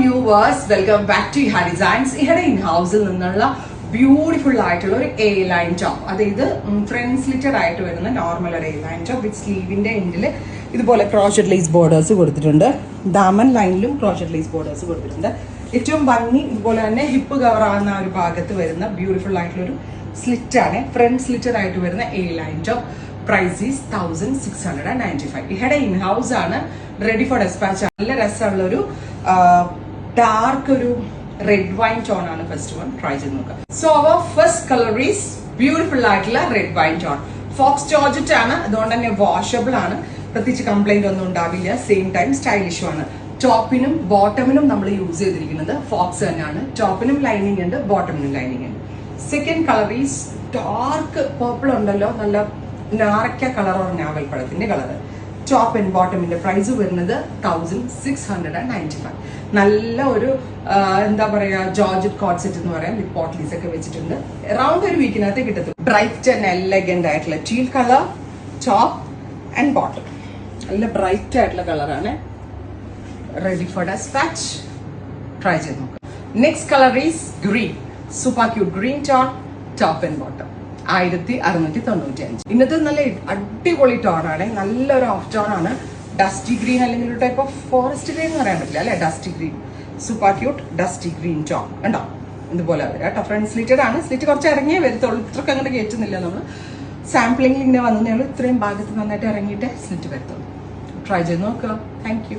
Viewers, welcome back to ഇഹ designs. ഇഹയുടെ in ഹൗസിൽ നിന്നുള്ള ബ്യൂട്ടിഫുൾ ആയിട്ടുള്ള ഒരു എ ലൈൻ ടോപ്പ്, അതായത് ഫ്രണ്ട് സ്ലിറ്റഡ് ആയിട്ട് വരുന്ന നോർമൽ ഒരു എ ലൈൻ ടോപ്പ് വിത്ത് സ്ലീവിന്റെ എൻഡിൽ ഇതുപോലെ ക്രോഷറ്റ് ലേസ് ബോർഡേഴ്സ് കൊടുത്തിട്ടുണ്ട്. ദാമൻ ലൈനിലും ക്രോഷറ്റ് ലേസ് ബോർഡേഴ്സ് കൊടുത്തിട്ടുണ്ട്. ഏറ്റവും ഭംഗി ഇതുപോലെ തന്നെ ഹിപ്പ് കവർ ആവുന്ന ഒരു ഭാഗത്ത് വരുന്ന ബ്യൂട്ടിഫുൾ ആയിട്ടുള്ള ഒരു സ്ലിറ്റ് ആണ്. ഫ്രണ്ട് സ്ലിറ്റഡ് ആയിട്ട് വരുന്ന A line top. Price is 1695. ഇഹയുടെ ഇൻ ഹൗസ് ആണ്, റെഡി ഫോർ ഡെസ്പാച്ച്. നല്ല രസമുള്ള ഒരു ഡാർക്ക് ഒരു റെഡ് വൈൻ ടോൺ ആണ്. ഫസ്റ്റ് വൺ ട്രൈ ചെയ്ത് നോക്കാം. So our first colour is beautiful ആയിട്ടുള്ള red wine tone. Faux georgette ആണ്, അതുകൊണ്ട് തന്നെ വാഷബിൾ ആണ്. പ്രത്യേകിച്ച് കംപ്ലൈന്റ് ഒന്നും ഉണ്ടാവില്ല. സെയിം ടൈം സ്റ്റൈലിഷും ആണ്. ടോപ്പിനും ബോട്ടമിനും നമ്മൾ യൂസ് ചെയ്തിരിക്കുന്നത് ഫോക്സ് തന്നെയാണ്. ടോപ്പിനും ലൈനിങ് ഉണ്ട്, ബോട്ടമിനും ലൈനിങ് ഉണ്ട്. Second colour is dark purple ഉണ്ടല്ലോ, നല്ല നാരക്ക കളർ ഓർ ഞാവൽപ്പഴത്തിന്റെ കളർ. ടോപ്പ് ആൻഡ് ബോട്ടമിന്റെ പ്രൈസ് വരുന്നത് 1695. നല്ല ഒരു എന്താ പറയാ, ജോർജറ്റ് കോട്ട് സെറ്റ് എന്ന് പറയാം, വിത്ത് പോട്ട്ലീസ് ഒക്കെ വെച്ചിട്ടുണ്ട്. അറൌണ്ട് ഒരു വീക്കിനകത്ത് കിട്ടത്തുള്ളൂ. ബ്രൈറ്റ് ആൻഡ് എലഗന്റ് ആയിട്ടുള്ള teal colour top and bottom. നല്ല ബ്രൈറ്റ് ആയിട്ടുള്ള കളറാണ്. Ready for despatch. ട്രൈ ചെയ്ത് നോക്കാം. Next colour is green. Super cute green tone, top and bottom. 1695. ഇന്നത്തെ നല്ല അടിപൊളി ടോണാണ്. നല്ലൊരു ഓഫ് ടോൺ ആണ്. ഡസ്റ്റി ഗ്രീൻ അല്ലെങ്കിൽ ഒരു ടൈപ്പ് ഓഫ് ഫോറസ്റ്റ് ഗ്രീൻ എന്ന് പറയാൻ പറ്റില്ല അല്ലെ. Dusty green, super cute dusty green tone ഉണ്ടോ. ഇതുപോലെ വരാം കേട്ടോ. ഫ്രണ്ട് സ്ലിറ്റഡ് ആണ്. സ്ലിറ്റ് കുറച്ച് ഇറങ്ങിയേ വരത്തുള്ളൂ. ഇത്രയ്ക്ക് അങ്ങോട്ട് കയറ്റുന്നില്ല നമ്മൾ. സാമ്പിളിംഗിൽ ഇങ്ങനെ വന്നേ ഉള്ളൂ. ഇത്രയും ഭാഗത്ത് നന്നായിട്ട് ഇറങ്ങിയിട്ട് സ്ലിറ്റ് വരത്തുള്ളൂ. ട്രൈ ചെയ്ത് നോക്കുക. Thank you.